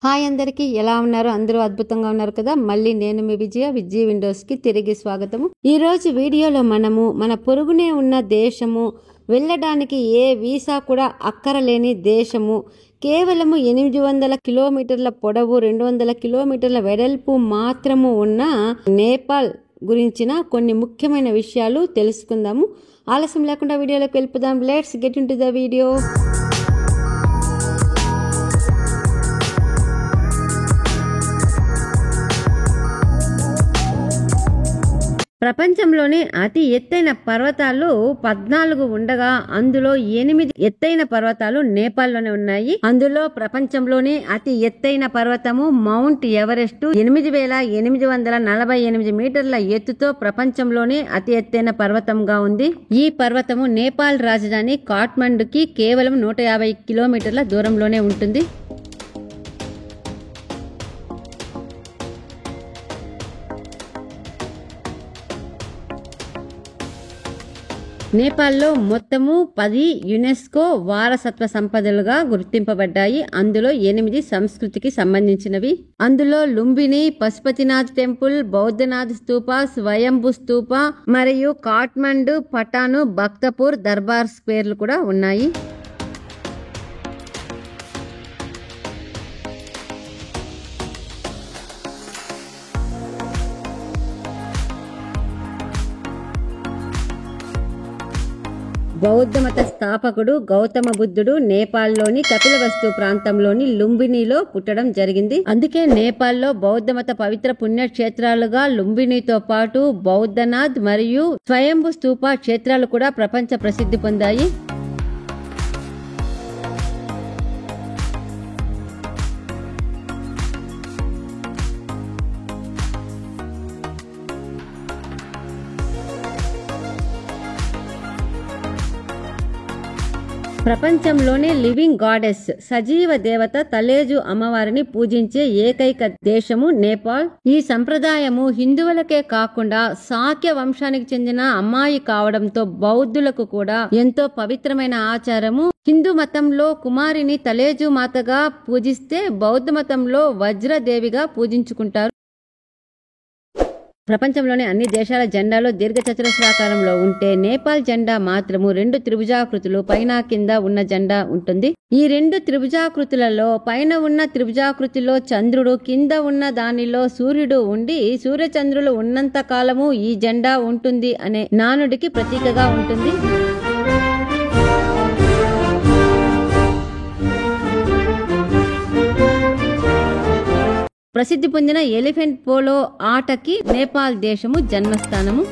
Hi అందరికీ, ఎలా ఉన్నారు? అందరూ అద్భుతంగా ఉన్నారు కదా. మళ్ళీ నేను మీ విజయ విండోస్ కి తిరిగి స్వాగతము. ఈ రోజు వీడియోలో మనము మన పొరుగునే ఉన్న దేశము, వెళ్ళడానికి ఏ వీసా కూడా అక్కరలేని దేశము, కేవలము 800 కిలోమీటర్ల పొడవు, 200 కిలోమీటర్ల వెడల్పు మాత్రము ఉన్న నేపాల్ గురించిన కొన్ని ముఖ్యమైన విషయాలు తెలుసుకుందాము. ఆలస్యం లేకుండా వీడియోలోకి వెళ్ళిపోదాం. Let's get into the video. ప్రపంచంలోనే అతి ఎత్తైన పర్వతాలు 14 ఉండగా అందులో 8 ఎత్తైన పర్వతాలు నేపాల్లోనే ఉన్నాయి. అందులో ప్రపంచంలోనే అతి ఎత్తైన పర్వతము మౌంట్ ఎవరెస్ట్ 8848 మీటర్ల ఎత్తుతో ప్రపంచంలోనే అతి ఎత్తైన పర్వతంగా ఉంది. ఈ పర్వతము నేపాల్ రాజధాని కాఠ్మండుకి కేవలం 150 కిలోమీటర్ల దూరంలోనే ఉంటుంది. నేపాల్లో మొత్తము 10 యునెస్కో వారసత్వ సంపదలుగా గుర్తింపబడ్డాయి. అందులో 8 సంస్కృతికి సంబంధించినవి. అందులో లుంబిని, పశుపతినాథ్ టెంపుల్, బౌద్ధనాథ్ స్తూప, స్వయంభు స్తూప మరియు కాఠ్మండు, పటాను, భక్తపూర్ దర్బార్ స్క్వేర్లు కూడా ఉన్నాయి. బౌద్ధ మత స్థాపకుడు గౌతమ బుద్ధుడు నేపాల్లోని కపిలవస్తు ప్రాంతంలోని లుంబినిలో పుట్టడం జరిగింది. అందుకే నేపాల్లో బౌద్ధ మత పవిత్ర పుణ్యక్షేత్రాలుగా లుంబినితో పాటు బౌద్ధనాథ్ మరియు స్వయంభు స్తూప క్షేత్రాలు కూడా ప్రపంచ ప్రసిద్ధి పొందాయి. ప్రపంచంలోనే లివింగ్ గాడెస్, సజీవ దేవత తలేజు అమ్మవారిని పూజించే ఏకైక దేశము నేపాల్. ఈ సంప్రదాయము హిందువులకే కాకుండా శాక్య వంశానికి చెందిన అమ్మాయి కావడంతో బౌద్ధులకు కూడా ఎంతో పవిత్రమైన ఆచారము. హిందూ మతంలో కుమారిని తలేజు మాతగా పూజిస్తే బౌద్ధ మతంలో వజ్రదేవిగా పూజించుకుంటారు. ప్రపంచంలోని అన్ని దేశాల జెండాలో దీర్ఘచతురస్రాకారంలో ఉంటే నేపాల్ జెండా మాత్రము 2 త్రిభుజాకృతులు పైన కింద ఉన్న జెండా ఉంటుంది. ఈ 2 త్రిభుజాకృతులలో పైన ఉన్న త్రిభుజాకృతిలో చంద్రుడు, కింద ఉన్న దానిలో సూర్యుడు ఉండి సూర్యచంద్రులు ఉన్నంత కాలము ఈ జెండా ఉంటుంది అనే నానుడికి ప్రతీకగా ఉంటుంది. ప్రసిద్ధి పొందిన ఎలిఫెంట్ పోలో ఆటకి నేపాల్ దేశము జన్మస్థానము.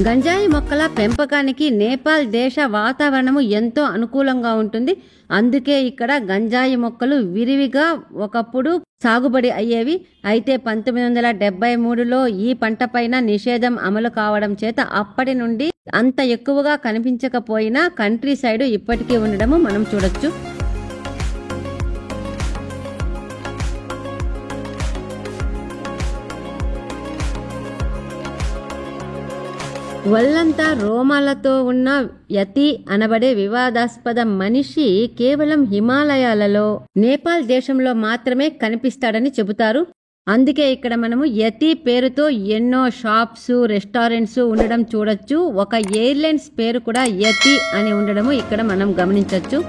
గంజాయి మొక్కల పెంపకానికి నేపాల్ దేశ వాతావరణము ఎంతో అనుకూలంగా ఉంటుంది. అందుకే ఇక్కడ గంజాయి మొక్కలు విరివిగా ఒకప్పుడు సాగుబడి అయ్యేవి. అయితే 1973లో ఈ పంట పైన నిషేధం అమలు కావడం చేత అప్పటి నుండి అంత ఎక్కువగా కనిపించకపోయినా కంట్రీ సైడ్ ఇప్పటికీ ఉండడము మనం చూడొచ్చు. వల్లంతా రోమాలతో ఉన్న యతి అనబడే వివాదాస్పద మనిషి కేవలం హిమాలయాలలో నేపాల్ దేశంలో మాత్రమే కనిపిస్తాడని చెబుతారు. అందుకే ఇక్కడ మనము యతి పేరుతో ఎన్నో షాప్స్, రెస్టారెంట్స్ ఉండడం చూడొచ్చు. ఒక ఎయిర్లైన్స్ పేరు కూడా యతి అని ఉండడము ఇక్కడ మనం గమనించవచ్చు.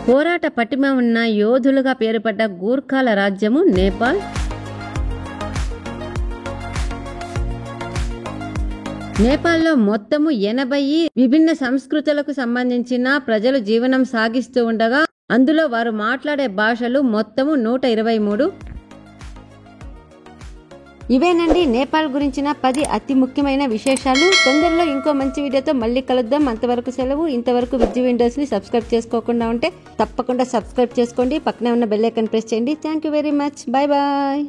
పోరాట పటిమ ఉన్న యోధులుగా పేరుపడ్డ గూర్ఖాల రాజ్యము నేపాల్. నేపాల్లో మొత్తము 80 విభిన్న సంస్కృతులకు సంబంధించిన ప్రజలు జీవనం సాగిస్తూ ఉండగా అందులో వారు మాట్లాడే భాషలు మొత్తము 123. ఇవేనండి నేపాల్ గురించిన 10 అతి ముఖ్యమైన విశేషాలు. తొందరలో ఇంకో మంచి వీడియోతో మళ్ళీ కలుద్దాం. అంతవరకు సెలవు. ఇంతవరకు విజయ విండోస్ ని సబ్స్క్రైబ్ చేసుకోకుండా ఉంటే తప్పకుండా సబ్స్క్రైబ్ చేసుకోండి. పక్కనే ఉన్న బెల్ ఐకాన్ ప్రెస్ చేయండి. Thank you very much. Bye bye.